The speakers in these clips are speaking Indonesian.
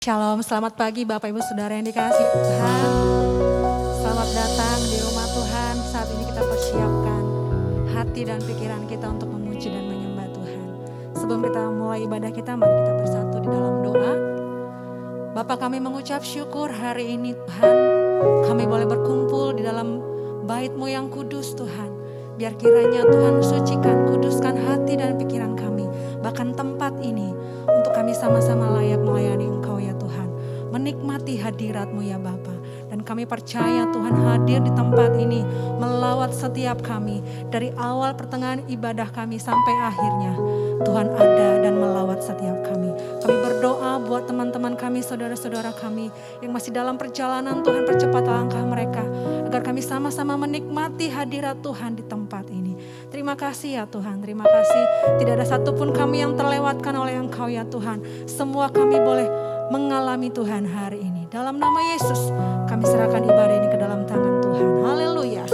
Shalom, selamat pagi Bapak Ibu Saudara yang dikasihi Tuhan. Selamat datang di rumah Tuhan. Saat ini kita persiapkan hati dan pikiran kita untuk memuji dan menyembah Tuhan. Sebelum kita mulai ibadah kita, mari kita bersatu di dalam doa. Bapak, kami mengucap syukur hari ini Tuhan. Kami boleh berkumpul di dalam bait-Mu yang kudus Tuhan. Biar kiranya Tuhan sucikan, kuduskan hati dan pikiran kami. Bahkan tempat ini untuk kami sama-sama layak melayani Engkau ya Tuhan. Menikmati hadirat-Mu ya Bapa. Dan kami percaya Tuhan hadir di tempat ini melawat setiap kami. Dari awal pertengahan ibadah kami sampai akhirnya. Tuhan ada dan melawat setiap kami. Kami berdoa buat teman-teman kami, saudara-saudara kami yang masih dalam perjalanan. Tuhan percepat langkah mereka. Agar kami sama-sama menikmati hadirat Tuhan di tempat ini. Terima kasih ya Tuhan, terima kasih. Tidak ada satupun kami yang terlewatkan oleh Engkau ya Tuhan. Semua kami boleh mengalami Tuhan hari ini. Dalam nama Yesus kami serahkan ibadah ini ke dalam tangan Tuhan. Haleluya,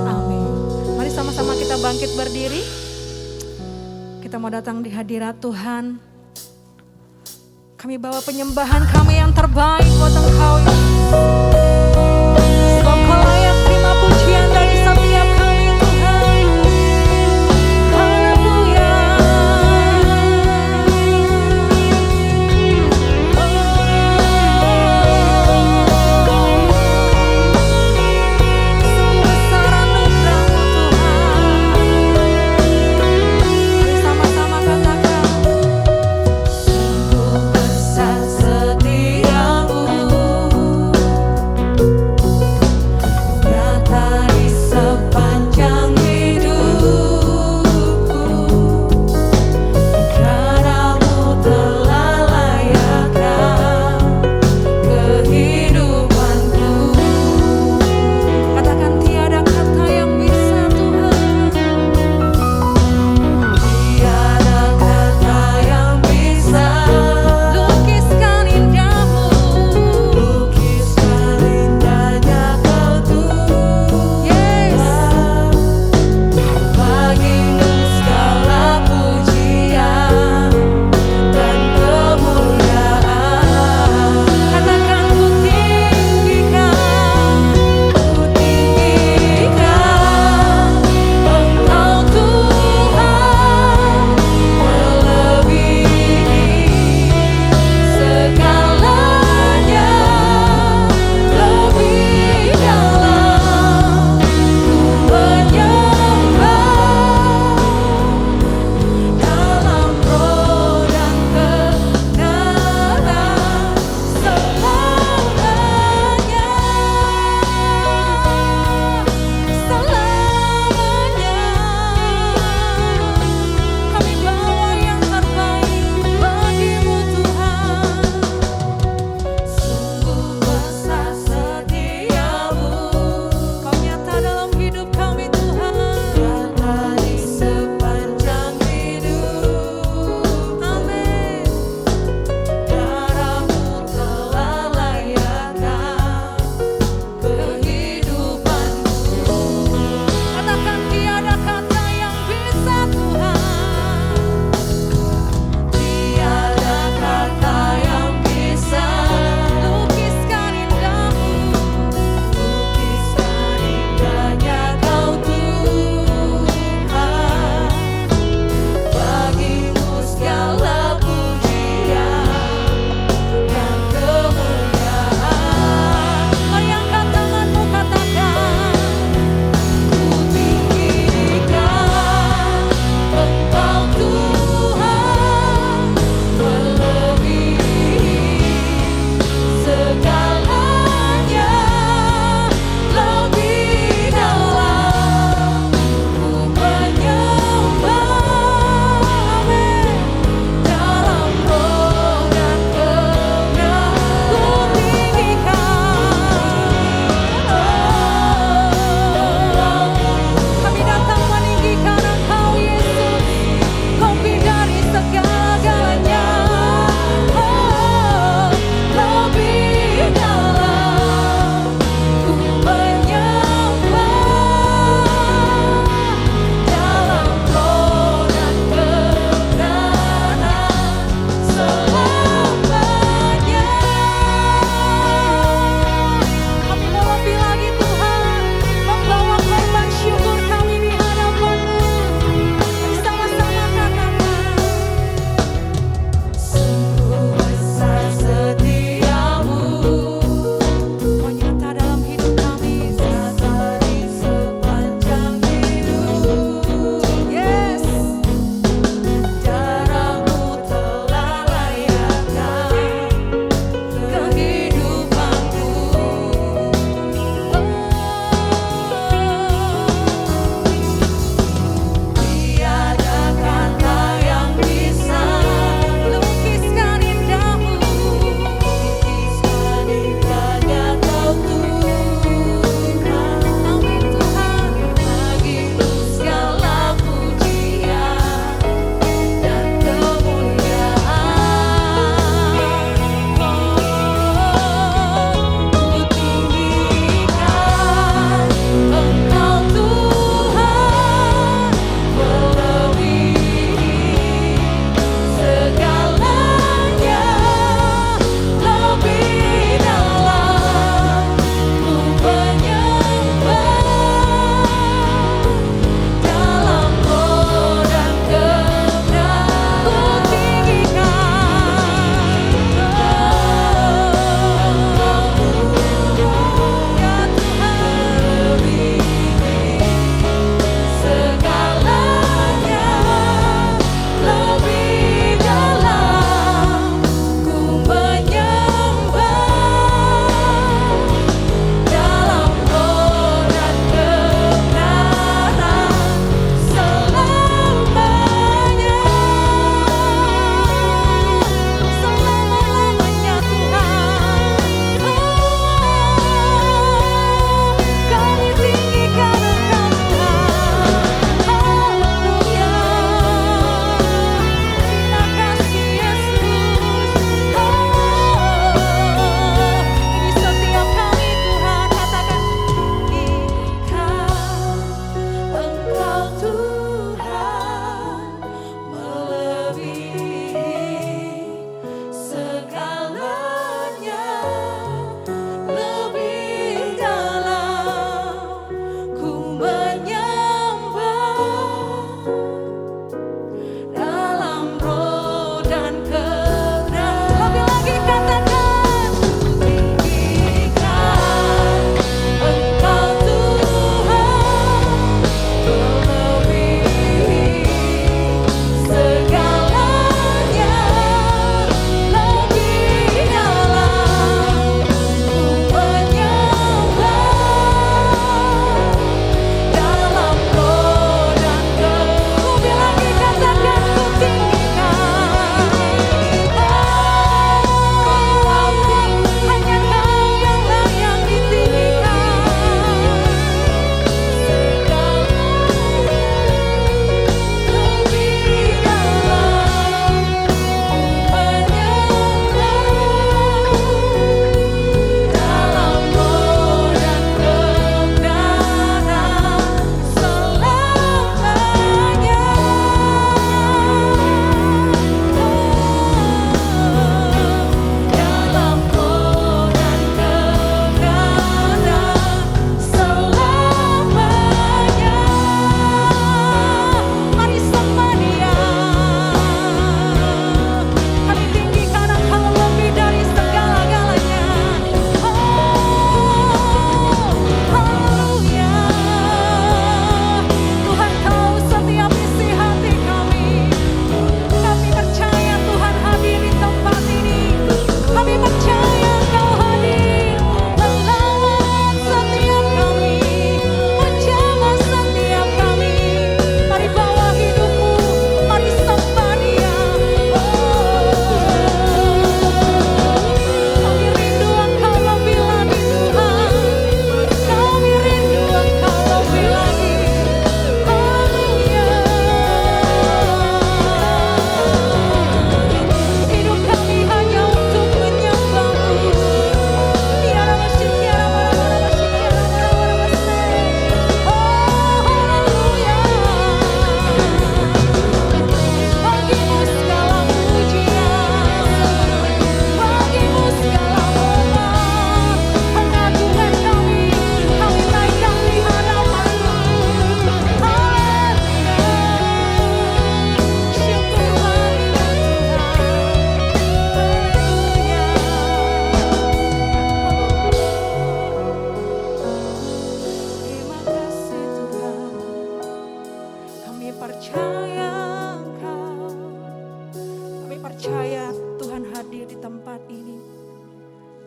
amin. Mari sama-sama kita bangkit berdiri. Kita mau datang di hadirat Tuhan. Kami bawa penyembahan kami yang terbaik buat Engkau ya Yesus. Sebab Kau layak terima pujian dari setiap kami Tuhan. Haleluya. Sungguh besar anugerah-Mu Tuhan. Mari sama-sama katakan. Sungguh besar setiamu.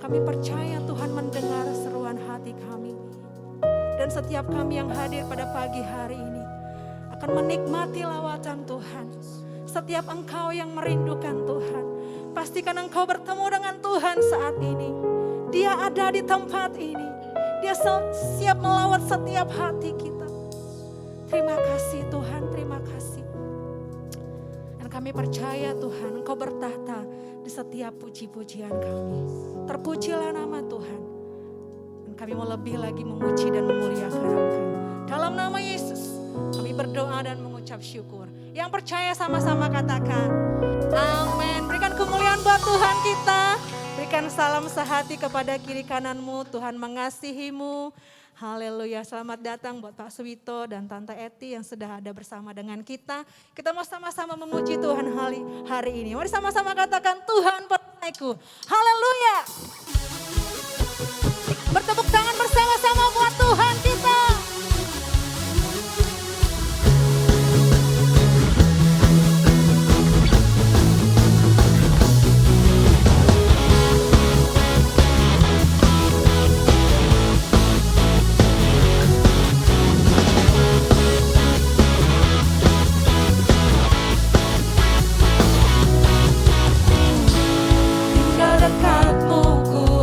Kami percaya Tuhan mendengar seruan hati kami. Dan setiap kami yang hadir pada pagi hari ini akan menikmati lawatan Tuhan. Setiap engkau yang merindukan Tuhan, pastikan engkau bertemu dengan Tuhan saat ini. Dia ada di tempat ini. Dia siap melawat setiap hati kita. Terima kasih Tuhan, terima kasih. Dan kami percaya Tuhan, engkau bertahta di setiap puji-pujian kami. Terpujilah nama Tuhan. Dan kami mau lebih lagi memuji dan memuliakan Engkau. Dalam nama Yesus, kami berdoa dan mengucap syukur. Yang percaya sama-sama katakan, amin. Berikan kemuliaan buat Tuhan kita. Berikan salam sehati kepada kiri kananmu. Tuhan mengasihimu. Haleluya. Selamat datang buat Pak Suwito dan Tante Eti yang sudah ada bersama dengan kita. Kita mau sama-sama memuji Tuhan hari ini. Mari sama-sama katakan, Tuhan peranaiku. Haleluya. Bertepuk tangan bersama-sama buat Tuhan kita. Tinggal dekatmu ku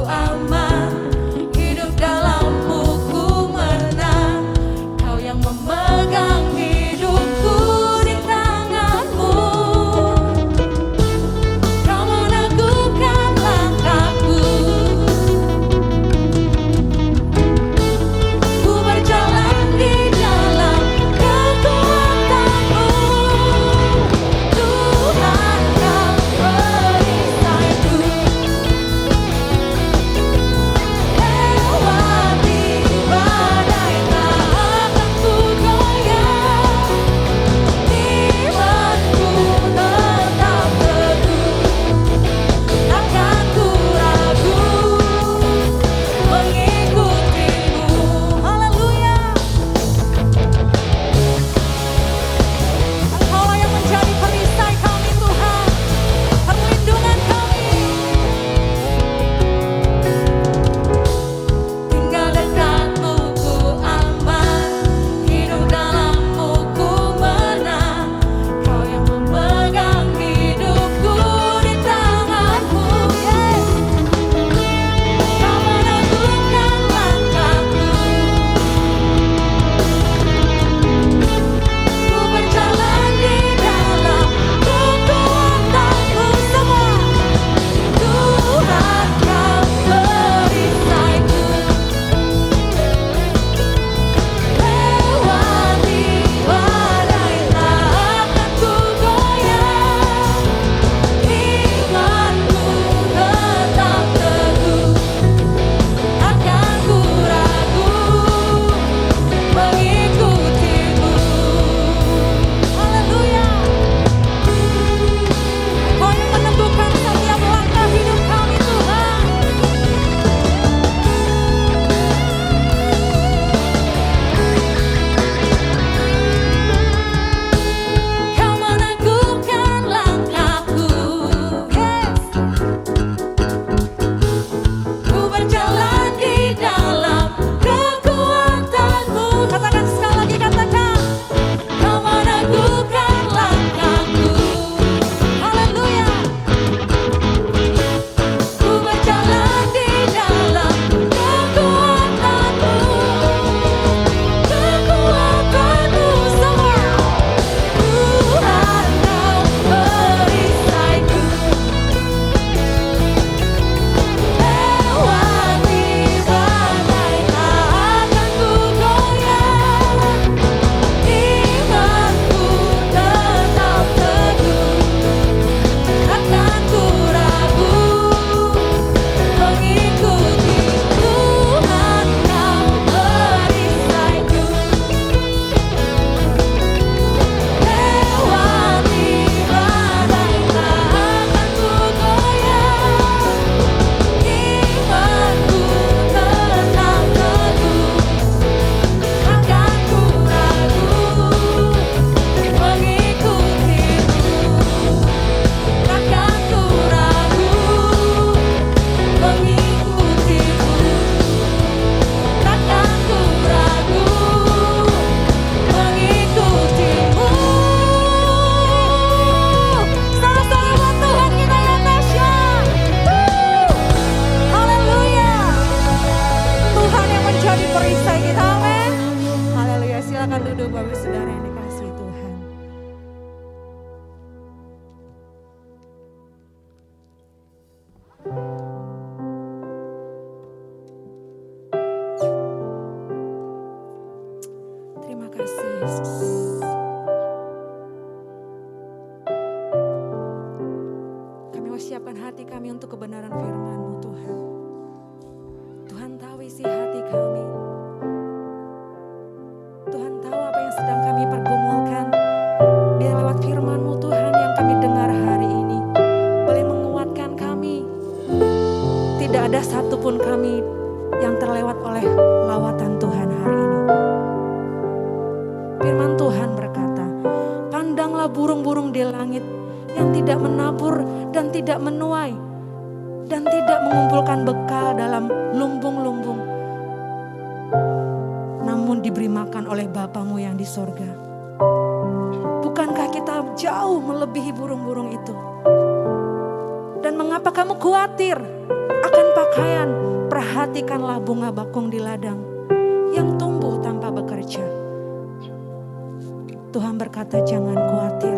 siapkan hati kami untuk kebenaran firman-Mu Tuhan. Tuhan tahu isi hati kami. Tuhan tahu apa yang sedang kami pergumulkan. Biar lewat firman-Mu Tuhan yang kami dengar hari ini boleh menguatkan kami. Tidak ada satupun kami yang terlewat oleh lawatan Tuhan hari ini. Firman Tuhan berkata, pandanglah burung-burung di langit yang tidak menabur dan tidak menuai dan tidak mengumpulkan bekal dalam lumbung-lumbung, namun diberi makan oleh Bapamu yang di sorga. Bukankah kita jauh melebihi burung-burung itu? Dan mengapa kamu khawatir akan pakaian? Perhatikanlah bunga bakung di ladang yang tumbuh tanpa bekerja. Tuhan berkata, jangan khawatir.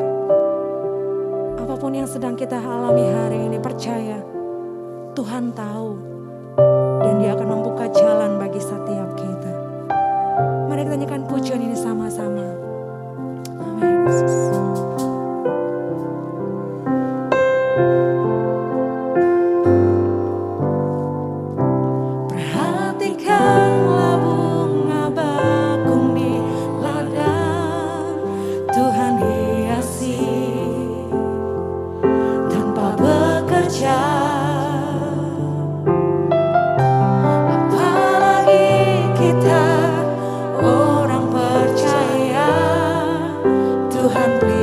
Apapun yang sedang kita alami hari ini, percaya Tuhan tahu dan Dia akan membuka jalan bagi setiap kita. Mari kita nyanyikan pujian ini sama-sama. Amin. Perhatikanlah bunga bakung di ladang, Tuhan hiasi tanpa bekerja. Apalagi kita orang percaya, Tuhan beri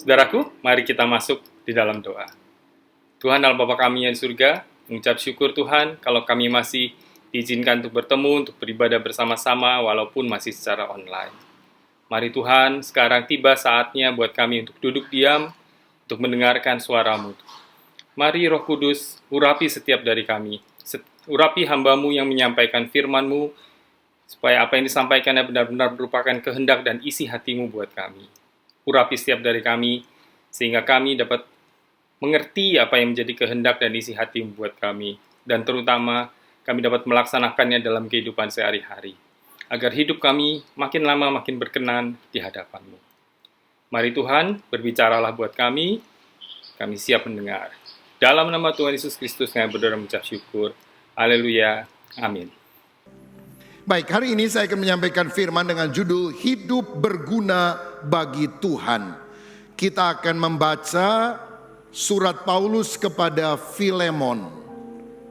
Saudaraku, mari kita masuk di dalam doa. Tuhan Allah Bapa kami yang di surga, mengucap syukur Tuhan kalau kami masih diizinkan untuk bertemu, untuk beribadah bersama-sama walaupun masih secara online. Mari Tuhan, sekarang tiba saatnya buat kami untuk duduk diam, untuk mendengarkan suara-Mu. Mari Roh Kudus, urapi setiap dari kami. Urapi hamba-Mu yang menyampaikan firman-Mu, supaya apa yang disampaikannya benar-benar merupakan kehendak dan isi hati-Mu buat kami. Urapi setiap dari kami, sehingga kami dapat mengerti apa yang menjadi kehendak dan isi hati-Mu buat kami. Dan terutama, kami dapat melaksanakannya dalam kehidupan sehari-hari. Agar hidup kami makin lama makin berkenan di hadapan-Mu. Mari Tuhan, berbicaralah buat kami siap mendengar. Dalam nama Tuhan Yesus Kristus, kami berdoa mengucap syukur. Haleluya. Amin. Baik, hari ini saya akan menyampaikan firman dengan judul Hidup Berguna Bagi Tuhan. Kita akan membaca surat Paulus kepada Filemon.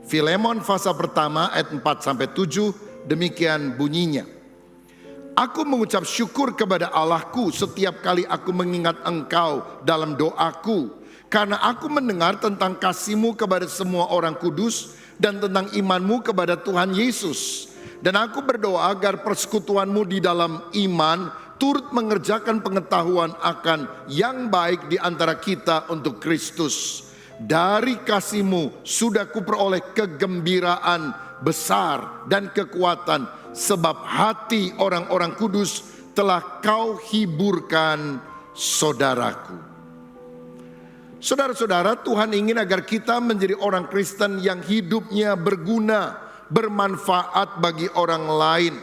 Filemon pasal pertama ayat 4-7, demikian bunyinya. Aku mengucap syukur kepada Allahku setiap kali aku mengingat engkau dalam doaku. Karena aku mendengar tentang kasih-Mu kepada semua orang kudus dan tentang iman-Mu kepada Tuhan Yesus. Dan aku berdoa agar persekutuan-Mu di dalam iman turut mengerjakan pengetahuan akan yang baik di antara kita untuk Kristus. Dari kasih-Mu sudah kuperoleh kegembiraan besar dan kekuatan, sebab hati orang-orang kudus telah Kau hiburkan, saudaraku. Saudara-saudara, Tuhan ingin agar kita menjadi orang Kristen yang hidupnya berguna, bermanfaat bagi orang lain.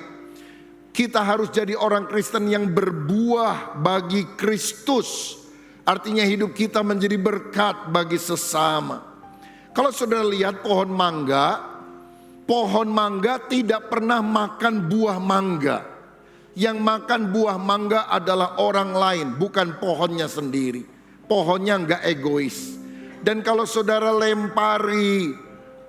Kita harus jadi orang Kristen yang berbuah bagi Kristus. Artinya hidup kita menjadi berkat bagi sesama. Kalau saudara lihat pohon mangga tidak pernah makan buah mangga. Yang makan buah mangga adalah orang lain, bukan pohonnya sendiri. Pohonnya enggak egois. Dan kalau saudara lempari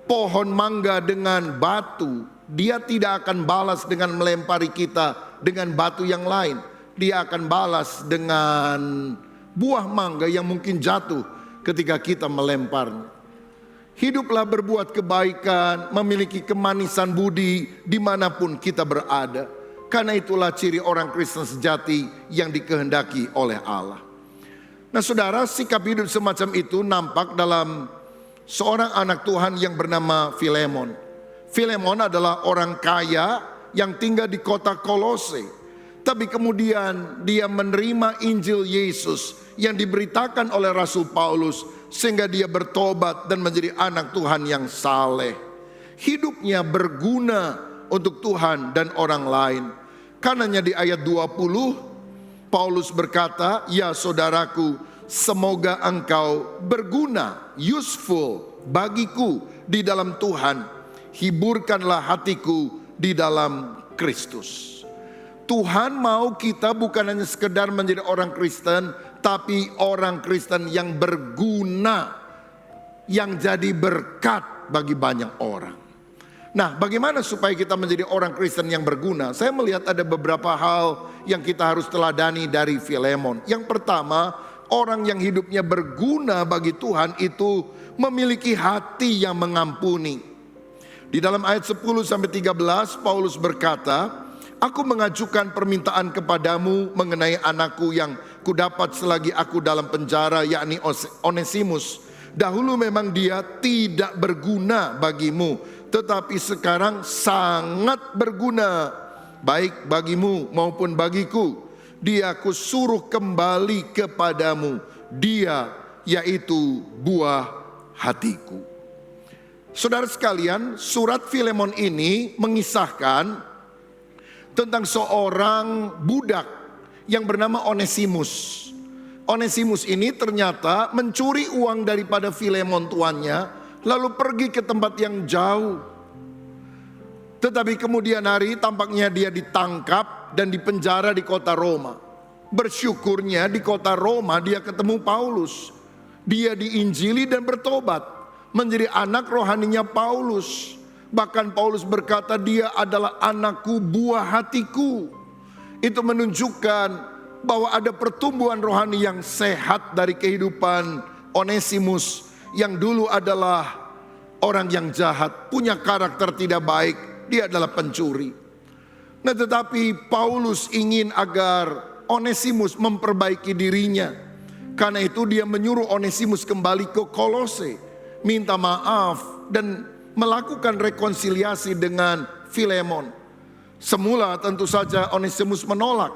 pohon mangga dengan batu, dia tidak akan balas dengan melempari kita dengan batu yang lain. Dia akan balas dengan buah mangga yang mungkin jatuh ketika kita melemparnya. Hiduplah berbuat kebaikan, memiliki kemanisan budi dimanapun kita berada. Karena itulah ciri orang Kristen sejati yang dikehendaki oleh Allah. Nah saudara, sikap hidup semacam itu nampak dalam seorang anak Tuhan yang bernama Filemon. Filemon adalah orang kaya yang tinggal di kota Kolose. Tapi kemudian dia menerima Injil Yesus yang diberitakan oleh Rasul Paulus, sehingga dia bertobat dan menjadi anak Tuhan yang saleh. Hidupnya berguna untuk Tuhan dan orang lain. Karenanya di ayat 20 Paulus berkata, "Ya saudaraku, semoga engkau berguna, useful bagiku di dalam Tuhan. Hiburkanlah hatiku di dalam Kristus." Tuhan mau kita bukan hanya sekedar menjadi orang Kristen, tapi orang Kristen yang berguna, yang jadi berkat bagi banyak orang. Nah, bagaimana supaya kita menjadi orang Kristen yang berguna? Saya melihat ada beberapa hal yang kita harus teladani dari Filemon. Yang pertama, orang yang hidupnya berguna bagi Tuhan itu memiliki hati yang mengampuni. Di dalam ayat 10-13 Paulus berkata, "Aku mengajukan permintaan kepadamu mengenai anakku yang kudapat selagi aku dalam penjara, yakni Onesimus. Dahulu memang dia tidak berguna bagimu, tetapi sekarang sangat berguna, baik bagimu maupun bagiku. Dia kusuruh kembali kepadamu, dia yaitu buah hatiku." Saudara sekalian, surat Filemon ini mengisahkan tentang seorang budak yang bernama Onesimus. Onesimus ini ternyata mencuri uang daripada Filemon tuannya, lalu pergi ke tempat yang jauh. Tetapi kemudian hari tampaknya dia ditangkap dan dipenjara di kota Roma. Bersyukurnya di kota Roma dia ketemu Paulus. Dia diinjili dan bertobat, menjadi anak rohaninya Paulus. Bahkan Paulus berkata, dia adalah anakku, buah hatiku. Itu menunjukkan bahwa ada pertumbuhan rohani yang sehat dari kehidupan Onesimus yang dulu adalah orang yang jahat, punya karakter tidak baik, dia adalah pencuri. Nah, tetapi Paulus ingin agar Onesimus memperbaiki dirinya. Karena itu dia menyuruh Onesimus kembali ke Kolose, minta maaf dan melakukan rekonsiliasi dengan Filemon. Semula tentu saja Onesimus menolak,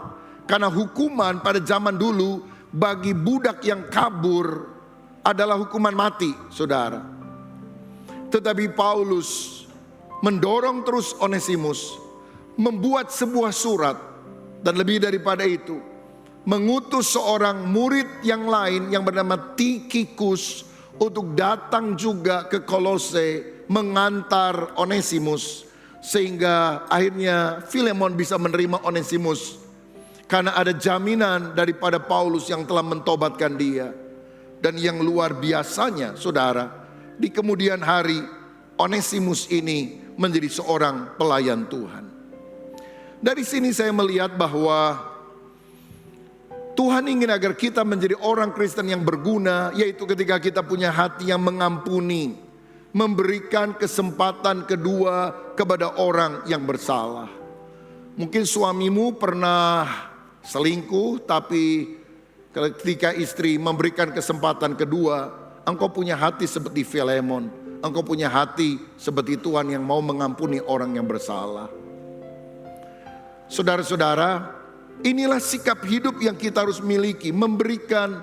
karena hukuman pada zaman dulu bagi budak yang kabur adalah hukuman mati, saudara. Tetapi Paulus mendorong terus Onesimus membuat sebuah surat, dan lebih daripada itu, mengutus seorang murid yang lain yang bernama Tikhikus untuk datang juga ke Kolose mengantar Onesimus, sehingga akhirnya Filemon bisa menerima Onesimus karena ada jaminan daripada Paulus yang telah mentobatkan dia. Dan yang luar biasanya, saudara, di kemudian hari Onesimus ini menjadi seorang pelayan Tuhan. Dari sini saya melihat bahwa Tuhan ingin agar kita menjadi orang Kristen yang berguna, yaitu ketika kita punya hati yang mengampuni, memberikan kesempatan kedua kepada orang yang bersalah. Mungkin suamimu pernah selingkuh, tapi ketika istri memberikan kesempatan kedua, engkau punya hati seperti Filemon, engkau punya hati seperti Tuhan yang mau mengampuni orang yang bersalah. Saudara-saudara, inilah sikap hidup yang kita harus miliki, memberikan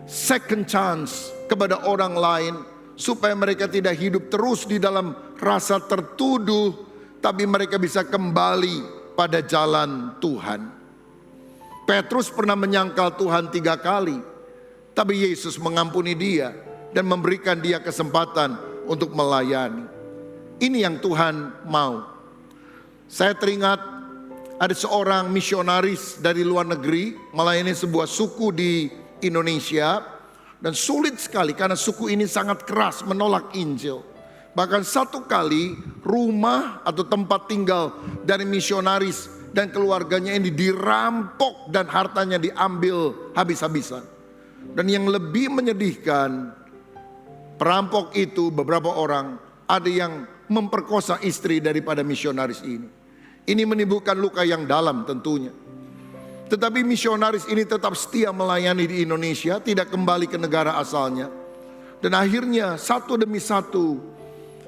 second chance kepada orang lain, supaya mereka tidak hidup terus di dalam rasa tertuduh, tapi mereka bisa kembali pada jalan Tuhan. Petrus pernah menyangkal Tuhan 3 kali, tapi Yesus mengampuni dia dan memberikan dia kesempatan untuk melayani. Ini yang Tuhan mau. Saya teringat ada seorang misionaris dari luar negeri melayani sebuah suku di Indonesia, dan sulit sekali karena suku ini sangat keras menolak Injil. Bahkan satu kali rumah atau tempat tinggal dari misionaris dan keluarganya ini dirampok dan hartanya diambil habis-habisan. Dan yang lebih menyedihkan, perampok itu beberapa orang ada yang memperkosa istri daripada misionaris ini. Ini menimbulkan luka yang dalam tentunya. Tetapi misionaris ini tetap setia melayani di Indonesia, tidak kembali ke negara asalnya. Dan akhirnya satu demi satu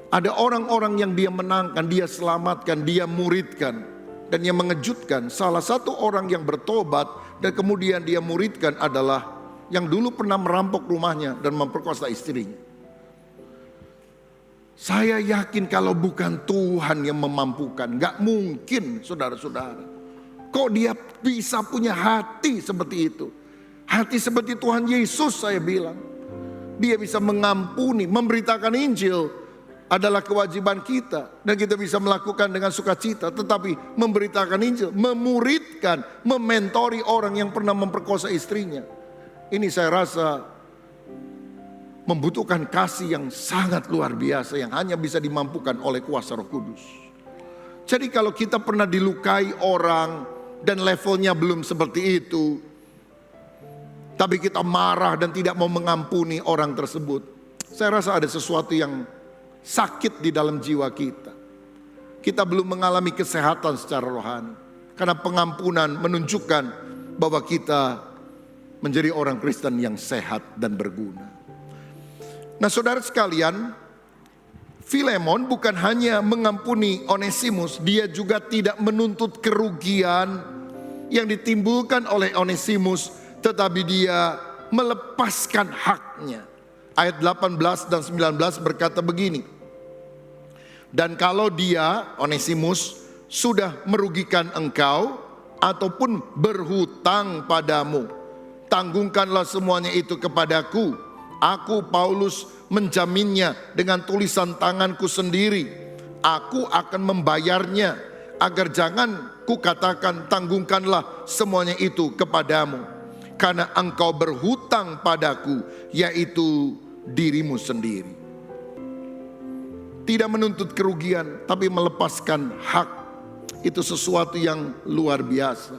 ada orang-orang yang dia menangkan, dia selamatkan, dia muridkan. Dan yang mengejutkan, salah satu orang yang bertobat dan kemudian dia muridkan adalah yang dulu pernah merampok rumahnya dan memperkosa istrinya. Saya yakin kalau bukan Tuhan yang memampukan, gak mungkin, saudara-saudara. Kok dia bisa punya hati seperti itu? Hati seperti Tuhan Yesus, saya bilang. Dia bisa mengampuni, memberitakan Injil adalah kewajiban kita. Dan kita bisa melakukan dengan sukacita. Tetapi memberitakan Injil, memuridkan, mementori orang yang pernah memperkosa istrinya. Ini saya rasa membutuhkan kasih yang sangat luar biasa, yang hanya bisa dimampukan oleh kuasa Roh Kudus. Jadi kalau kita pernah dilukai orang dan levelnya belum seperti itu, tapi kita marah dan tidak mau mengampuni orang tersebut, saya rasa ada sesuatu yang sakit di dalam jiwa kita. Kita belum mengalami kesehatan secara rohani. Karena pengampunan menunjukkan bahwa kita menjadi orang Kristen yang sehat dan berguna. Nah, saudara sekalian, Filemon bukan hanya mengampuni Onesimus, dia juga tidak menuntut kerugian yang ditimbulkan oleh Onesimus, tetapi dia melepaskan haknya. Ayat 18 dan 19 berkata begini, dan kalau dia, Onesimus, sudah merugikan engkau ataupun berhutang padamu, tanggungkanlah semuanya itu kepadaku. Aku Paulus menjaminnya dengan tulisan tanganku sendiri. Aku akan membayarnya, agar jangan kukatakan tanggungkanlah semuanya itu kepadamu. Karena engkau berhutang padaku, yaitu dirimu sendiri. Tidak menuntut kerugian, tapi melepaskan hak. Itu sesuatu yang luar biasa.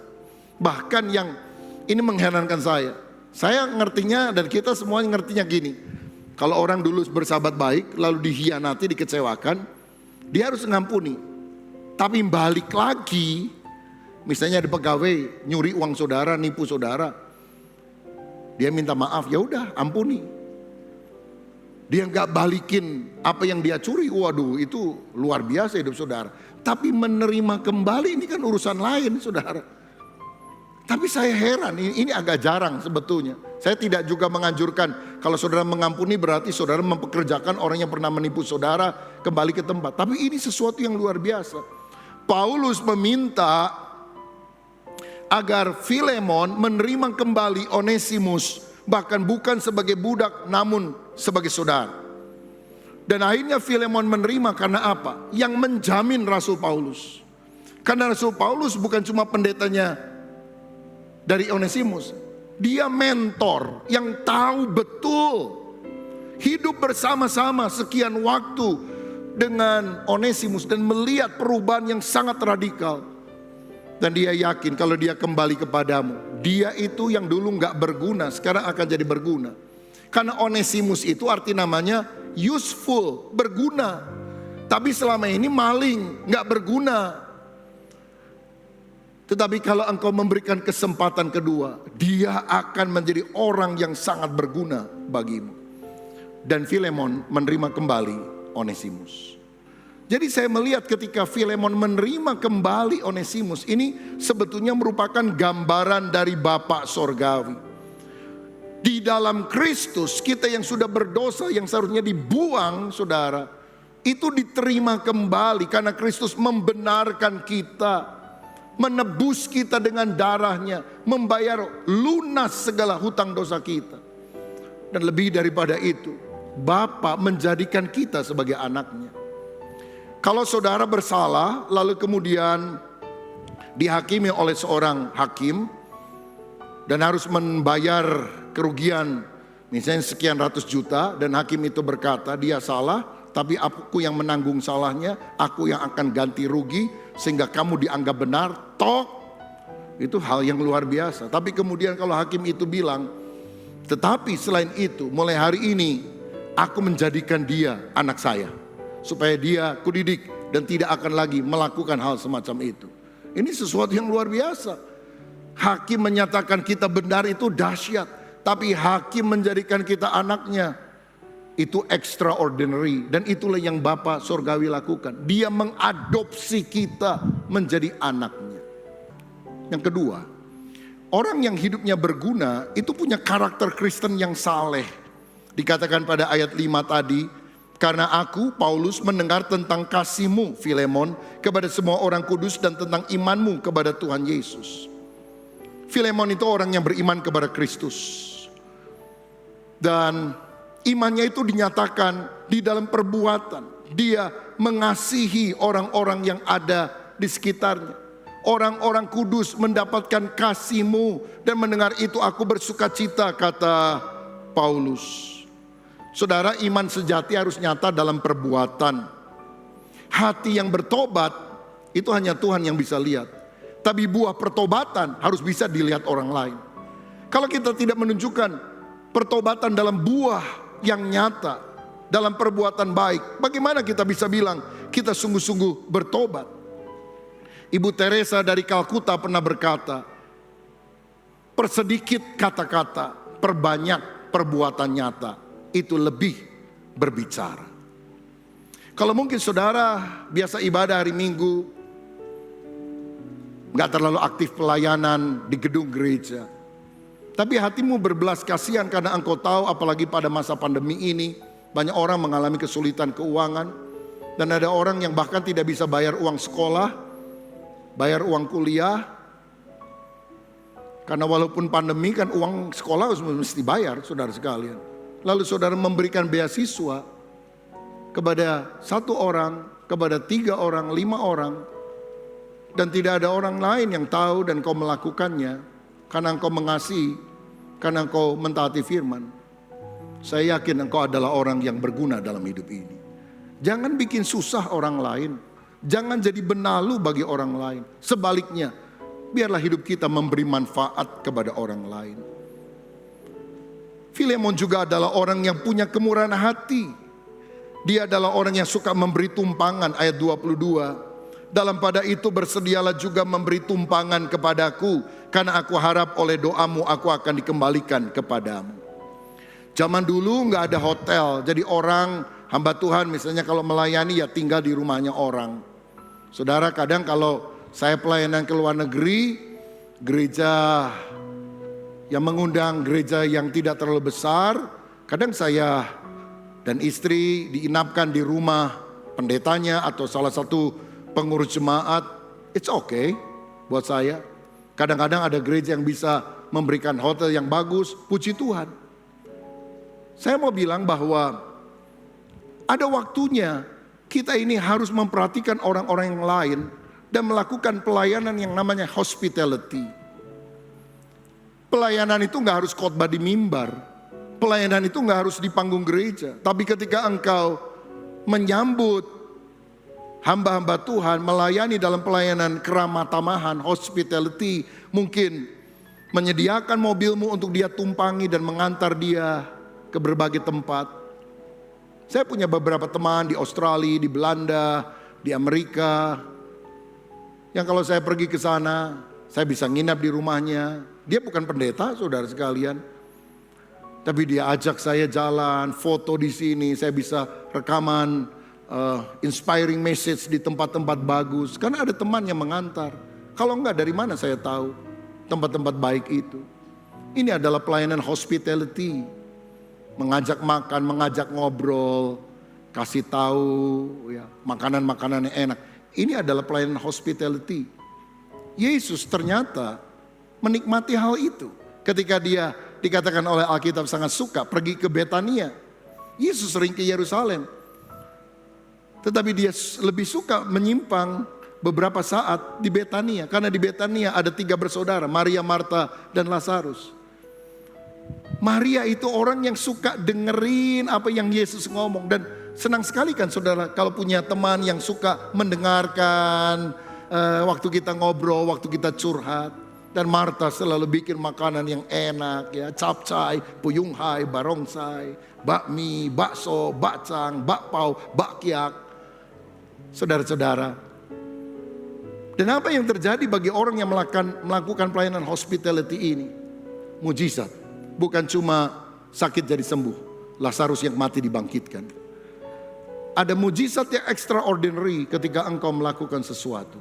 Bahkan yang ini mengherankan saya ngertinya dan kita semuanya ngertinya gini. Kalau orang dulu bersahabat baik, lalu dihianati, dikecewakan, dia harus ngampuni. Tapi balik lagi, misalnya ada pegawai nyuri uang saudara, nipu saudara, dia minta maaf, ya udah ampuni. Dia nggak balikin apa yang dia curi, waduh itu luar biasa hidup saudara. Tapi menerima kembali ini kan urusan lain saudara. Tapi saya heran, ini agak jarang sebetulnya. Saya tidak juga menganjurkan kalau saudara mengampuni berarti saudara mempekerjakan orang yang pernah menipu saudara kembali ke tempat. Tapi ini sesuatu yang luar biasa. Paulus meminta agar Filemon menerima kembali Onesimus, bahkan bukan sebagai budak namun sebagai saudara. Dan akhirnya Filemon menerima karena apa? Yang menjamin Rasul Paulus. Karena Rasul Paulus bukan cuma pendetanya dari Onesimus, dia mentor yang tahu betul hidup bersama-sama sekian waktu dengan Onesimus dan melihat perubahan yang sangat radikal. Dan dia yakin kalau dia kembali kepadamu, dia itu yang dulu gak berguna sekarang akan jadi berguna. Karena Onesimus itu arti namanya useful, berguna. Tapi selama ini maling, gak berguna. Tetapi kalau engkau memberikan kesempatan kedua, dia akan menjadi orang yang sangat berguna bagimu. Dan Filemon menerima kembali Onesimus. Jadi saya melihat ketika Filemon menerima kembali Onesimus, ini sebetulnya merupakan gambaran dari Bapa Sorgawi. Di dalam Kristus kita yang sudah berdosa, yang seharusnya dibuang saudara, itu diterima kembali karena Kristus membenarkan kita, menebus kita dengan darahnya, membayar lunas segala hutang dosa kita. Dan lebih daripada itu, Bapa menjadikan kita sebagai anaknya. Kalau saudara bersalah lalu kemudian dihakimi oleh seorang hakim dan harus membayar kerugian misalnya sekian ratus juta, dan hakim itu berkata dia salah tapi aku yang menanggung salahnya, aku yang akan ganti rugi sehingga kamu dianggap benar, toh itu hal yang luar biasa. Tapi kemudian kalau hakim itu bilang, tetapi selain itu mulai hari ini aku menjadikan dia anak saya, supaya dia kudidik dan tidak akan lagi melakukan hal semacam itu. Ini sesuatu yang luar biasa. Hakim menyatakan kita benar itu dahsyat, tapi hakim menjadikan kita anaknya itu extraordinary. Dan itulah yang Bapa Sorgawi lakukan. Dia mengadopsi kita menjadi anaknya. Yang kedua, orang yang hidupnya berguna itu punya karakter Kristen yang saleh. Dikatakan pada ayat 5 tadi, karena aku, Paulus, mendengar tentang kasihmu, Filemon, kepada semua orang kudus dan tentang imanmu kepada Tuhan Yesus. Filemon itu orang yang beriman kepada Kristus. Dan imannya itu dinyatakan di dalam perbuatan. Dia mengasihi orang-orang yang ada di sekitarnya. Orang-orang kudus mendapatkan kasihmu, dan mendengar itu aku bersukacita, kata Paulus. Saudara, iman sejati harus nyata dalam perbuatan. Hati yang bertobat itu hanya Tuhan yang bisa lihat. Tapi buah pertobatan harus bisa dilihat orang lain. Kalau kita tidak menunjukkan pertobatan dalam buah yang nyata, dalam perbuatan baik, bagaimana kita bisa bilang kita sungguh-sungguh bertobat? Ibu Teresa dari Kalkuta pernah berkata, persedikit kata-kata, perbanyak perbuatan nyata, itu lebih berbicara. Kalau mungkin saudara biasa ibadah hari Minggu, gak terlalu aktif pelayanan di gedung gereja, tapi hatimu berbelas kasihan karena engkau tahu apalagi pada masa pandemi ini banyak orang mengalami kesulitan keuangan. Dan ada orang yang bahkan tidak bisa bayar uang sekolah, bayar uang kuliah. Karena walaupun pandemi kan uang sekolah harus mesti bayar, saudara sekalian. Lalu saudara memberikan beasiswa kepada 1 orang, kepada 3 orang, 5 orang. Dan tidak ada orang lain yang tahu dan kau melakukannya. Karena engkau mengasihi, karena engkau mentaati firman. Saya yakin engkau adalah orang yang berguna dalam hidup ini. Jangan bikin susah orang lain. Jangan jadi benalu bagi orang lain. Sebaliknya, biarlah hidup kita memberi manfaat kepada orang lain. Filemon juga adalah orang yang punya kemurahan hati. Dia adalah orang yang suka memberi tumpangan, ayat 22. Dalam pada itu bersedialah juga memberi tumpangan kepadaku, karena aku harap oleh doamu aku akan dikembalikan kepadamu. Zaman dulu nggak ada hotel, jadi orang hamba Tuhan misalnya kalau melayani ya tinggal di rumahnya orang. Saudara, kadang kalau saya pelayanan ke luar negeri, gereja yang mengundang gereja yang tidak terlalu besar, kadang saya dan istri diinapkan di rumah pendetanya atau salah satu pengurus jemaat. It's okay buat saya. Kadang-kadang ada gereja yang bisa memberikan hotel yang bagus, puji Tuhan. Saya mau bilang bahwa ada waktunya kita ini harus memperhatikan orang-orang yang lain dan melakukan pelayanan yang namanya hospitality. Pelayanan itu gak harus khotbah di mimbar. Pelayanan itu gak harus di panggung gereja. Tapi ketika engkau menyambut hamba-hamba Tuhan, melayani dalam pelayanan keramah tamahan, hospitality, mungkin menyediakan mobilmu untuk dia tumpangi dan mengantar dia ke berbagai tempat. Saya punya beberapa teman di Australia, di Belanda, di Amerika, yang kalau saya pergi ke sana, saya bisa nginap di rumahnya. Dia bukan pendeta, saudara sekalian. Tapi dia ajak saya jalan, foto di sini, saya bisa rekaman inspiring message di tempat-tempat bagus. Karena ada teman yang mengantar. Kalau enggak, dari mana saya tahu tempat-tempat baik itu? Ini adalah pelayanan hospitality. Mengajak makan, mengajak ngobrol, kasih tahu ya, makanan-makanan yang enak. Ini adalah pelayanan hospitality. Yesus ternyata menikmati hal itu. Ketika dia dikatakan oleh Alkitab sangat suka pergi ke Betania. Yesus sering ke Yerusalem. Tetapi dia lebih suka menyimpang beberapa saat di Betania. Karena di Betania ada 3 bersaudara, Maria, Marta, dan Lazarus. Maria itu orang yang suka dengerin apa yang Yesus ngomong. Dan senang sekali kan saudara kalau punya teman yang suka mendengarkan waktu kita ngobrol, waktu kita curhat. Dan Marta selalu bikin makanan yang enak ya, capcay, puyunghai, barongsai, bakmi, bakso, bakcang, bakpao, bakyak. Saudara-saudara. Dan apa yang terjadi bagi orang yang melakukan pelayanan hospitality ini? Mujizat. Bukan cuma sakit jadi sembuh, Lazarus yang mati dibangkitkan. Ada mujizat yang extraordinary ketika engkau melakukan sesuatu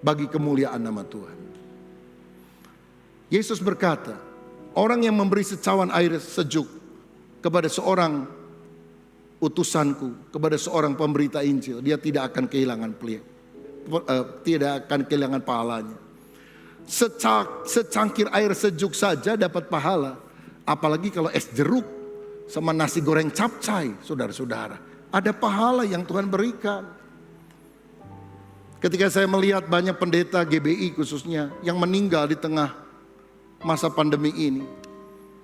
bagi kemuliaan nama Tuhan. Yesus berkata, orang yang memberi secawan air sejuk kepada seorang utusanku, kepada seorang pemberita Injil, dia tidak akan kehilangan pahalanya. Secangkir air sejuk saja dapat pahala, apalagi kalau es jeruk sama nasi goreng capcay, saudara-saudara. Ada pahala yang Tuhan berikan. Ketika saya melihat banyak pendeta GBI khususnya yang meninggal di tengah masa pandemi ini.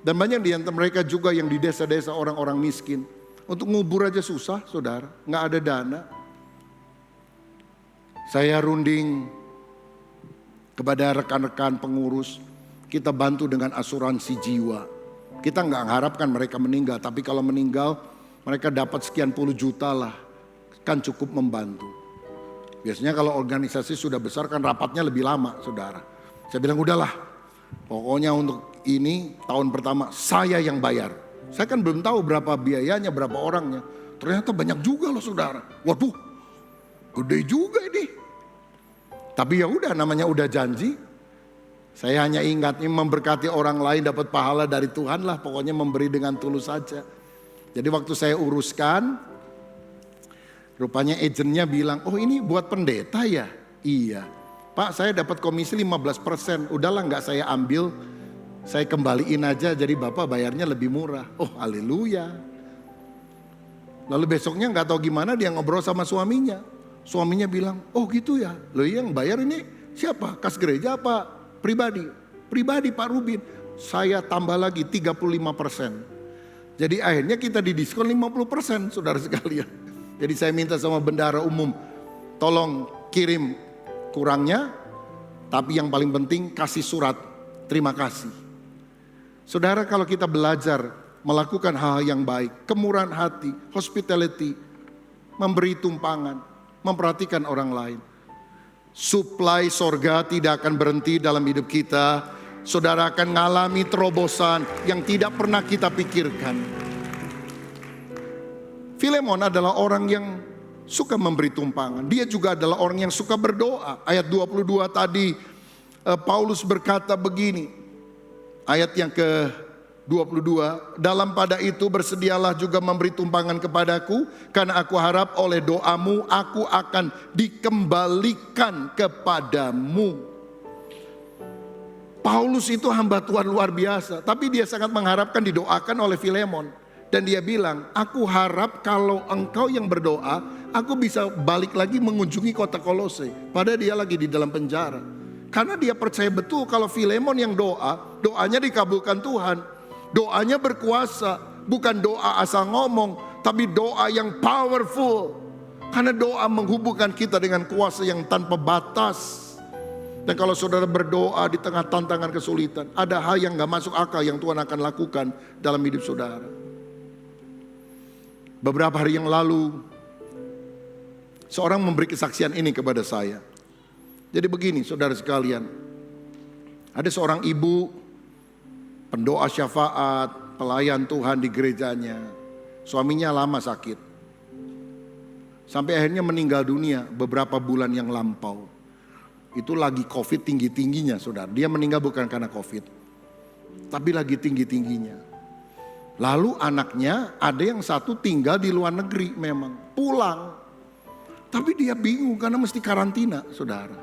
Dan banyak di antara mereka juga yang di desa-desa orang-orang miskin. Untuk ngubur aja susah saudara, gak ada dana. Saya runding kepada rekan-rekan pengurus, kita bantu dengan asuransi jiwa. Kita gak mengharapkan mereka meninggal, tapi kalau meninggal mereka dapat sekian puluh juta lah, kan cukup membantu. Biasanya kalau organisasi sudah besar kan rapatnya lebih lama saudara. Saya bilang udahlah, pokoknya untuk ini tahun pertama saya yang bayar. Saya kan belum tahu berapa biayanya, berapa orangnya. Ternyata banyak juga loh saudara. Waduh, gede juga ini. Tapi ya udah, namanya udah janji. Saya hanya ingat ini memberkati orang lain dapat pahala dari Tuhan lah. Pokoknya memberi dengan tulus saja. Jadi waktu saya uruskan, rupanya agennya bilang, oh ini buat pendeta ya? Iya. Pak, saya dapat komisi 15%. Udahlah gak saya ambil, saya kembaliin aja, jadi Bapak bayarnya lebih murah. Oh haleluya. Lalu besoknya gak tahu gimana dia ngobrol sama suaminya. Suaminya bilang, oh gitu ya. Loh yang bayar ini siapa? Kas gereja apa pribadi? Pribadi Pak Rubin. Saya tambah lagi 35%. Jadi akhirnya kita didiskon 50% saudara sekalian. Jadi saya minta sama bendahara umum, tolong kirim kurangnya, Tapi yang paling penting kasih surat terima kasih. Saudara, kalau kita belajar melakukan hal yang baik, kemurahan hati, hospitality, memberi tumpangan, memperhatikan orang lain, suplai sorga tidak akan berhenti dalam hidup kita. Saudara akan mengalami terobosan yang tidak pernah kita pikirkan. Filemon adalah orang yang suka memberi tumpangan. Dia juga adalah orang yang suka berdoa. Ayat 22 tadi Paulus berkata begini. Ayat yang ke-22. Dalam pada itu bersedialah juga memberi tumpangan kepadaku. Karena aku harap oleh doamu aku akan dikembalikan kepadamu. Paulus itu hamba Tuhan luar biasa. Tapi dia sangat mengharapkan didoakan oleh Filemon. Dan dia bilang, aku harap kalau engkau yang berdoa, aku bisa balik lagi mengunjungi kota Kolose. Padahal dia lagi di dalam penjara. Karena dia percaya betul kalau Filemon yang doanya dikabulkan Tuhan. Doanya berkuasa, bukan doa asal ngomong, tapi doa yang powerful. Karena doa menghubungkan kita dengan kuasa yang tanpa batas. Dan kalau saudara berdoa di tengah tantangan kesulitan, ada hal yang gak masuk akal yang Tuhan akan lakukan dalam hidup saudara. Beberapa hari yang lalu, seorang memberi kesaksian ini kepada saya. Jadi begini saudara sekalian, ada seorang ibu, pendoa syafaat, pelayan Tuhan di gerejanya. Suaminya lama sakit. Sampai akhirnya meninggal dunia beberapa bulan yang lampau. Itu lagi COVID tinggi-tingginya saudara. Dia meninggal bukan karena COVID, tapi lagi tinggi-tingginya. Lalu anaknya ada yang satu tinggal di luar negeri memang. Pulang. Tapi dia bingung karena mesti karantina saudara.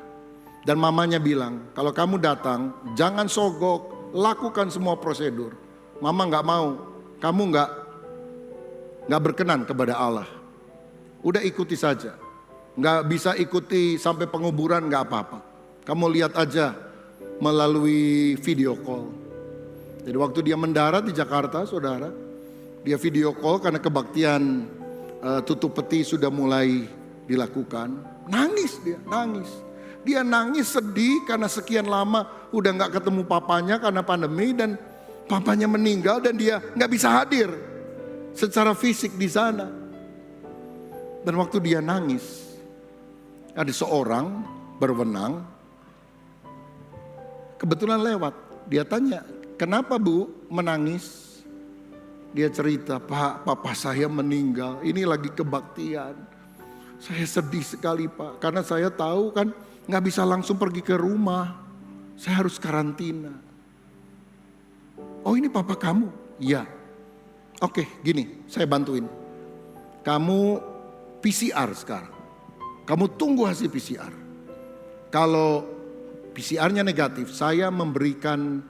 Dan mamanya bilang, kalau kamu datang jangan sogok, lakukan semua prosedur. Mama gak mau, kamu gak berkenan kepada Allah. Udah ikuti saja. Gak bisa ikuti sampai penguburan gak apa-apa. Kamu lihat aja melalui video call. Jadi waktu dia mendarat di Jakarta saudara, dia video call karena kebaktian tutup peti sudah mulai dilakukan. Nangis dia, nangis. Dia nangis sedih karena sekian lama udah gak ketemu papanya karena pandemi. Dan papanya meninggal dan dia gak bisa hadir secara fisik di sana. Dan waktu dia nangis, ada seorang berwenang, kebetulan lewat. Dia tanya, kenapa bu menangis? Dia cerita, Pak, papa saya meninggal, ini lagi kebaktian. Saya sedih sekali pak, karena saya tahu kan gak bisa langsung pergi ke rumah. Saya harus karantina. Oh ini papa kamu? Iya. Oke gini, saya bantuin. Kamu PCR sekarang. Kamu tunggu hasil PCR. Kalau PCR-nya negatif, saya memberikan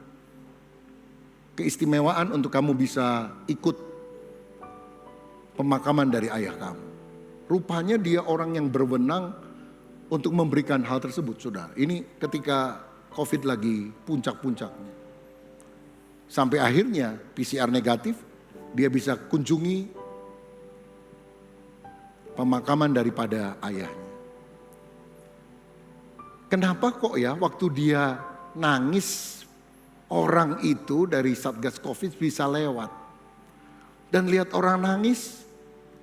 keistimewaan untuk kamu bisa ikut pemakaman dari ayah kamu. Rupanya dia orang yang berwenang untuk memberikan hal tersebut, saudara. Ini ketika COVID lagi puncak-puncaknya. Sampai akhirnya PCR negatif, dia bisa kunjungi pemakaman daripada ayahnya. Kenapa kok ya waktu dia nangis, orang itu dari Satgas Covid bisa lewat. Dan lihat orang nangis,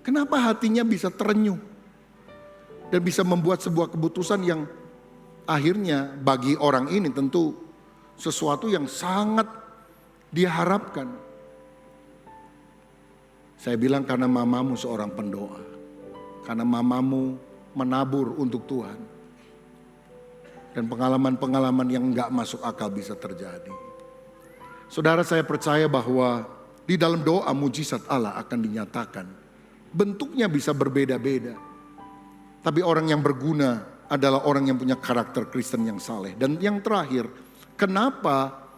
kenapa hatinya bisa terenyuh. Dan bisa membuat sebuah keputusan yang akhirnya bagi orang ini tentu sesuatu yang sangat dia harapkan. Saya bilang karena mamamu seorang pendoa. Karena mamamu menabur untuk Tuhan. Dan pengalaman-pengalaman yang enggak masuk akal bisa terjadi. Saudara, saya percaya bahwa di dalam doa mujizat Allah akan dinyatakan. Bentuknya bisa berbeda-beda. Tapi orang yang berguna adalah orang yang punya karakter Kristen yang saleh. Dan yang terakhir, kenapa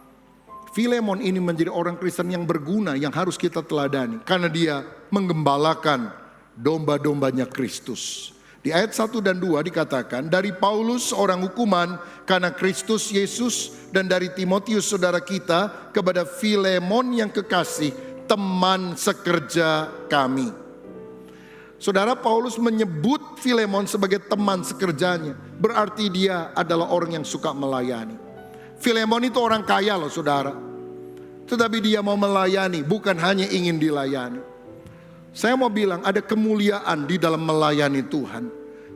Filemon ini menjadi orang Kristen yang berguna yang harus kita teladani? Karena dia menggembalakan domba-dombanya Kristus. Di ayat 1 dan 2 dikatakan, dari Paulus orang hukuman karena Kristus Yesus, dan dari Timotius saudara kita kepada Filemon yang kekasih, teman sekerja kami. Saudara, Paulus menyebut Filemon sebagai teman sekerjanya. Berarti dia adalah orang yang suka melayani. Filemon itu orang kaya loh saudara. Tetapi dia mau melayani, bukan hanya ingin dilayani. Saya mau bilang ada kemuliaan di dalam melayani Tuhan.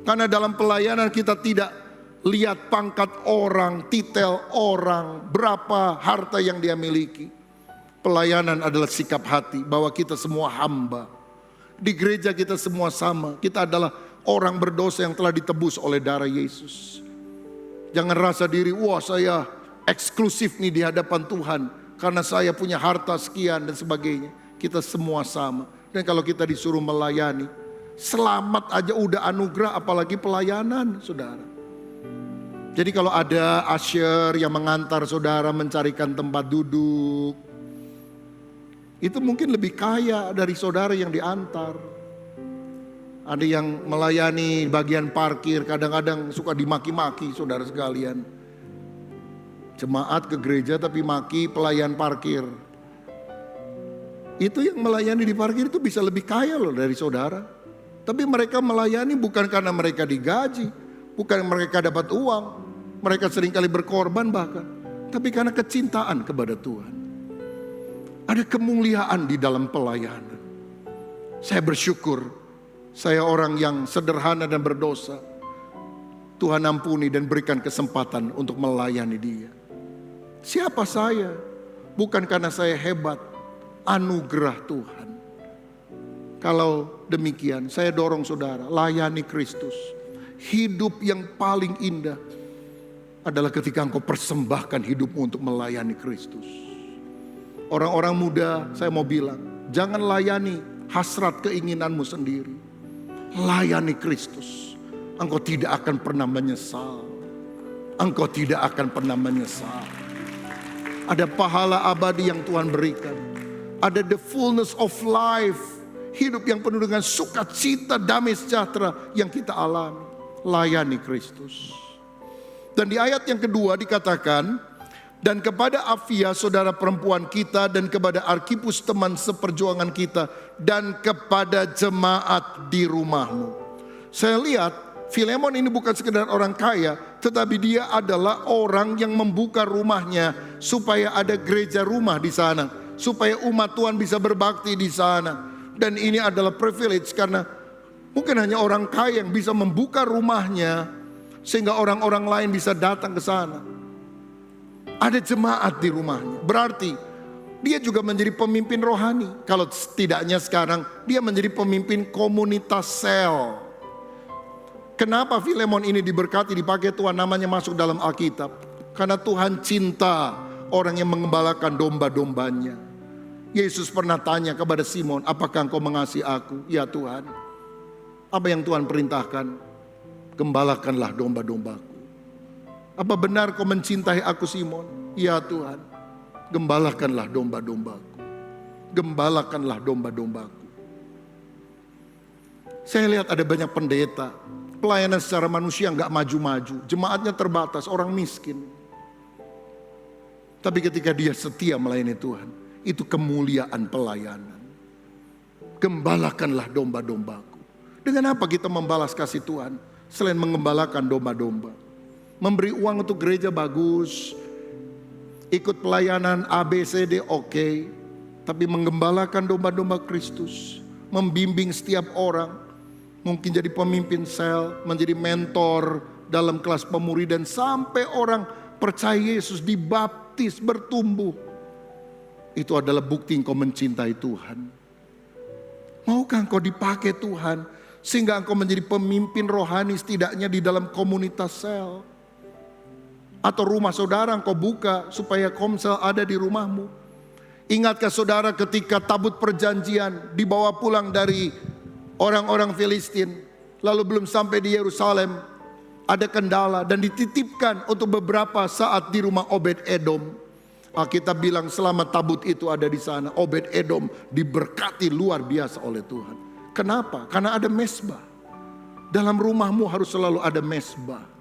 Karena dalam pelayanan kita tidak lihat pangkat orang, titel orang, berapa harta yang dia miliki. Pelayanan adalah sikap hati bahwa kita semua hamba. Di gereja kita semua sama. Kita adalah orang berdosa yang telah ditebus oleh darah Yesus. Jangan rasa diri, wah saya eksklusif nih di hadapan Tuhan karena saya punya harta sekian dan sebagainya. Kita semua sama. Dan kalau kita disuruh melayani, selamat aja udah anugerah, apalagi pelayanan saudara. Jadi kalau ada usher yang mengantar saudara mencarikan tempat duduk, itu mungkin lebih kaya dari saudara yang diantar. Ada yang melayani bagian parkir, kadang-kadang suka dimaki-maki saudara sekalian. Jemaat ke gereja tapi maki pelayan parkir. Itu yang melayani di parkir itu bisa lebih kaya loh dari saudara. Tapi mereka melayani bukan karena mereka digaji, bukan mereka dapat uang. Mereka seringkali berkorban bahkan. Tapi karena kecintaan kepada Tuhan. Ada kemuliaan di dalam pelayanan. Saya bersyukur. Saya orang yang sederhana dan berdosa. Tuhan ampuni dan berikan kesempatan untuk melayani dia. Siapa saya? Bukan karena saya hebat. Anugerah Tuhan. Kalau demikian, saya dorong saudara, layani Kristus. Hidup yang paling indah adalah ketika engkau persembahkan hidupmu untuk melayani Kristus. Orang-orang muda, saya mau bilang, jangan layani hasrat keinginanmu sendiri. Layani Kristus. Engkau tidak akan pernah menyesal. Engkau tidak akan pernah menyesal. Ada pahala abadi yang Tuhan berikan. Ada the fullness of life. Hidup yang penuh dengan sukacita, damai sejahtera yang kita alami. Layani Kristus. Dan di ayat yang kedua dikatakan, dan kepada Afia saudara perempuan kita, dan kepada Arkipus teman seperjuangan kita, dan kepada jemaat di rumahmu. Saya lihat Filemon ini bukan sekedar orang kaya, tetapi dia adalah orang yang membuka rumahnya supaya ada gereja rumah di sana, supaya umat Tuhan bisa berbakti di sana. Dan ini adalah privilege karena mungkin hanya orang kaya yang bisa membuka rumahnya sehingga orang-orang lain bisa datang ke sana. Ada jemaat di rumahnya. Berarti dia juga menjadi pemimpin rohani. Kalau setidaknya sekarang dia menjadi pemimpin komunitas sel. Kenapa Filemon ini diberkati, dipakai Tuhan, namanya masuk dalam Alkitab? Karena Tuhan cinta orang yang mengembalakan domba-dombanya. Yesus pernah tanya kepada Simon, apakah engkau mengasihi aku? Ya Tuhan. Apa yang Tuhan perintahkan? Gembalakanlah domba-dombaku. Apa benar kau mencintai aku Simon? Ya Tuhan. Gembalakanlah domba-dombaku. Gembalakanlah domba-dombaku. Saya lihat ada banyak pendeta. Pelayanan secara manusia gak maju-maju. Jemaatnya terbatas, orang miskin. Tapi ketika dia setia melayani Tuhan, itu kemuliaan pelayanan. Gembalakanlah domba-dombaku. Dengan apa kita membalas kasih Tuhan? Selain mengembalakan domba-domba. Memberi uang untuk gereja bagus. Ikut pelayanan ABCD oke. Tapi mengembalakan domba-domba Kristus. Membimbing setiap orang. Mungkin jadi pemimpin sel. Menjadi mentor dalam kelas pemuridan. Sampai orang percaya Yesus, dibaptis, bertumbuh. Itu adalah bukti engkau mencintai Tuhan. Maukah engkau dipakai Tuhan sehingga engkau menjadi pemimpin rohani setidaknya di dalam komunitas sel? Atau rumah saudara engkau buka supaya komsel ada di rumahmu? Ingatkah saudara ketika tabut perjanjian dibawa pulang dari orang-orang Filistin, lalu belum sampai di Yerusalem, ada kendala dan dititipkan untuk beberapa saat di rumah Obed Edom. Alkitab bilang selama tabut itu ada di sana, Obed Edom diberkati luar biasa oleh Tuhan. Kenapa? Karena ada mezbah. Dalam rumahmu harus selalu ada mezbah.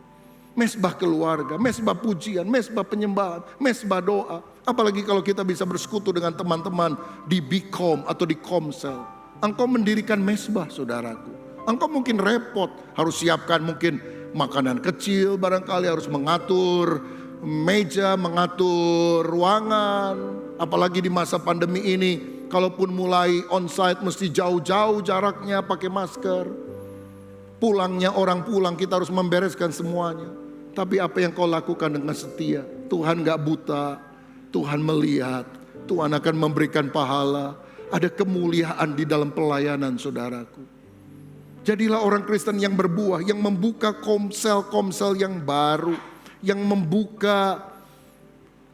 Mezbah keluarga, mezbah pujian, mezbah penyembahan, mezbah doa. Apalagi kalau kita bisa bersekutu dengan teman-teman di Bikom atau di Komsel. Engkau mendirikan mesbah, saudaraku. Engkau mungkin repot, harus siapkan mungkin makanan kecil, barangkali harus mengatur meja, mengatur ruangan. Apalagi di masa pandemi ini, kalaupun mulai onsite mesti jauh-jauh jaraknya pakai masker. Pulangnya orang pulang, kita harus membereskan semuanya. Tapi apa yang kau lakukan dengan setia, Tuhan gak buta, Tuhan melihat, Tuhan akan memberikan pahala. Ada kemuliaan di dalam pelayanan, saudaraku. Jadilah orang Kristen yang berbuah, yang membuka komsel-komsel yang baru, yang membuka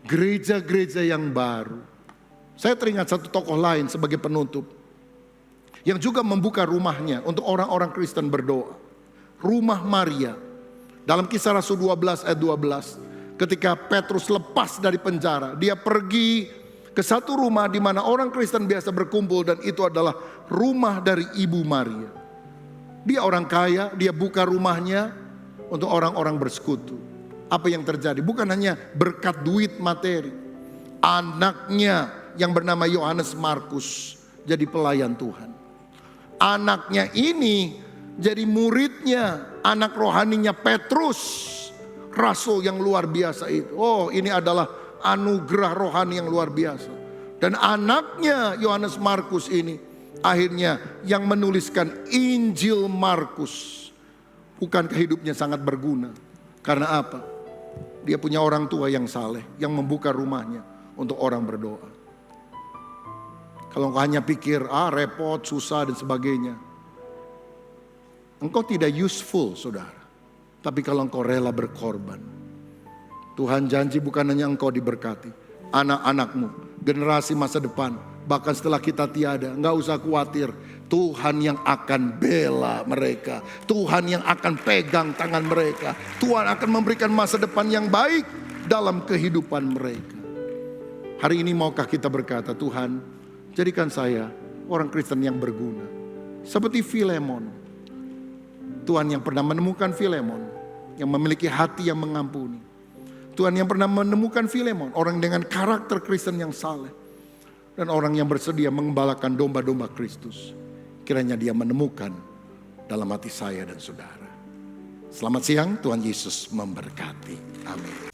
gereja-gereja yang baru. Saya teringat satu tokoh lain sebagai penutup, yang juga membuka rumahnya untuk orang-orang Kristen berdoa. Rumah Maria. Dalam Kisah Rasul 12 ayat 12, ketika Petrus lepas dari penjara, dia pergi ke satu rumah di mana orang Kristen biasa berkumpul, dan itu adalah rumah dari Ibu Maria. Dia orang kaya, dia buka rumahnya untuk orang-orang bersekutu. Apa yang terjadi? Bukan hanya berkat duit materi. Anaknya yang bernama Yohanes Markus jadi pelayan Tuhan. Anaknya ini jadi muridnya, anak rohaninya Petrus, rasul yang luar biasa itu. Oh, ini adalah anugerah rohani yang luar biasa. Dan anaknya Yohanes Markus ini akhirnya yang menuliskan Injil Markus. Bukankah hidupnya sangat berguna? Karena apa? Dia punya orang tua yang saleh, yang membuka rumahnya untuk orang berdoa. Kalau engkau hanya pikir, repot, susah dan sebagainya, engkau tidak useful, saudara. Tapi kalau engkau rela berkorban, Tuhan janji bukan hanya engkau diberkati, anak-anakmu, generasi masa depan, bahkan setelah kita tiada, enggak usah khawatir. Tuhan yang akan bela mereka, Tuhan yang akan pegang tangan mereka, Tuhan akan memberikan masa depan yang baik dalam kehidupan mereka. Hari ini maukah kita berkata, Tuhan, jadikan saya orang Kristen yang berguna, seperti Filemon. Tuhan yang pernah menemukan Filemon, yang memiliki hati yang mengampuni. Tuhan yang pernah menemukan Filemon, orang dengan karakter Kristen yang saleh, dan orang yang bersedia mengembalakan domba-domba Kristus. Kiranya dia menemukan dalam hati saya dan saudara. Selamat siang, Tuhan Yesus memberkati. Amin.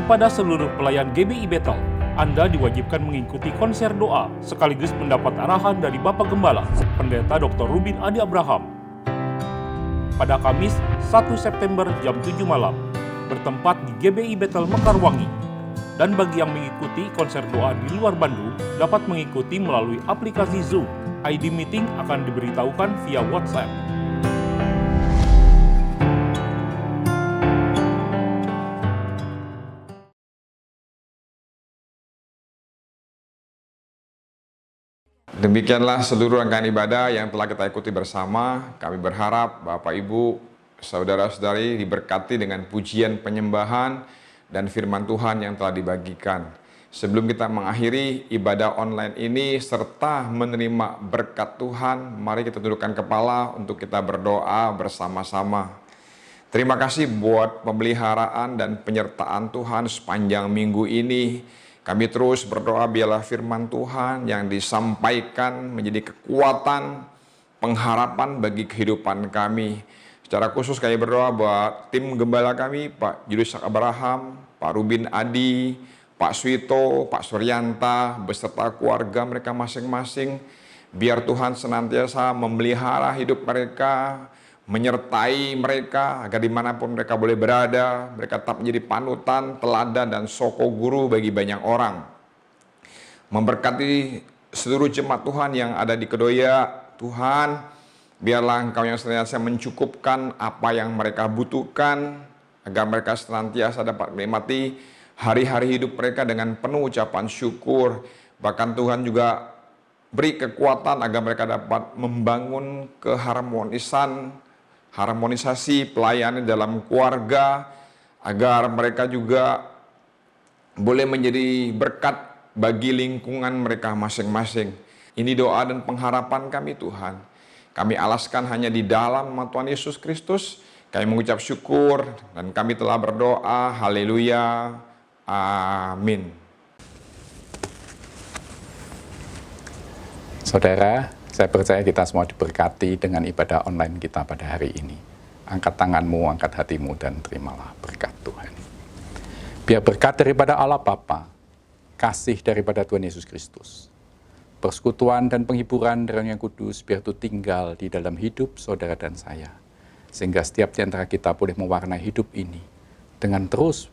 Kepada seluruh pelayan GBI Bethel, Anda diwajibkan mengikuti konser doa sekaligus mendapat arahan dari Bapak Gembala, Pendeta Dr. Rubin Adi Abraham. Pada Kamis 1 September jam 7 malam, bertempat di GBI Bethel Mekarwangi. Dan bagi yang mengikuti konser doa di luar Bandung, dapat mengikuti melalui aplikasi Zoom. ID meeting akan diberitahukan via WhatsApp. Demikianlah seluruh rangkaian ibadah yang telah kita ikuti bersama. Kami berharap Bapak Ibu, saudara-saudari diberkati dengan pujian penyembahan dan firman Tuhan yang telah dibagikan. Sebelum kita mengakhiri ibadah online ini serta menerima berkat Tuhan, mari kita tundukkan kepala untuk kita berdoa bersama-sama. Terima kasih buat pemeliharaan dan penyertaan Tuhan sepanjang minggu ini. Kami terus berdoa biarlah firman Tuhan yang disampaikan menjadi kekuatan, pengharapan bagi kehidupan kami. Secara khusus kami berdoa buat tim gembala kami, Pak Julius Abraham, Pak Rubin Adi, Pak Suito, Pak Suryanta, beserta keluarga mereka masing-masing. Biar Tuhan senantiasa memelihara hidup mereka, menyertai mereka agar dimanapun mereka boleh berada, mereka tetap menjadi panutan, teladan, dan soko guru bagi banyak orang. Memberkati seluruh jemaat Tuhan yang ada di Kedoya, Tuhan, biarlah Engkau yang senantiasa mencukupkan apa yang mereka butuhkan, agar mereka senantiasa dapat menikmati hari-hari hidup mereka dengan penuh ucapan syukur. Bahkan Tuhan juga beri kekuatan agar mereka dapat membangun harmonisasi pelayanan dalam keluarga, agar mereka juga boleh menjadi berkat bagi lingkungan mereka masing-masing. Ini doa dan pengharapan kami Tuhan. Kami alaskan hanya di dalam nama Tuhan Yesus Kristus. Kami mengucap syukur dan kami telah berdoa. Haleluya. Amin. Saudara, saya percaya kita semua diberkati dengan ibadah online kita pada hari ini. Angkat tanganmu, angkat hatimu, dan terimalah berkat Tuhan. Biar berkat daripada Allah Bapa, kasih daripada Tuhan Yesus Kristus, persekutuan dan penghiburan dari Roh yang Kudus biar itu tinggal di dalam hidup saudara dan saya. Sehingga setiap di antara kita boleh mewarnai hidup ini dengan terus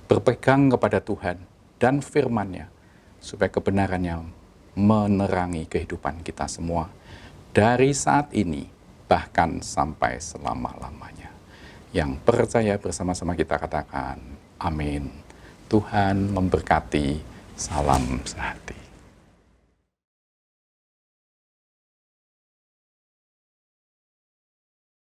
berpegang kepada Tuhan dan firman-Nya, supaya kebenarannya menerangi kehidupan kita semua dari saat ini bahkan sampai selama-lamanya. Yang percaya bersama-sama kita katakan amin. Tuhan memberkati. Salam sehati.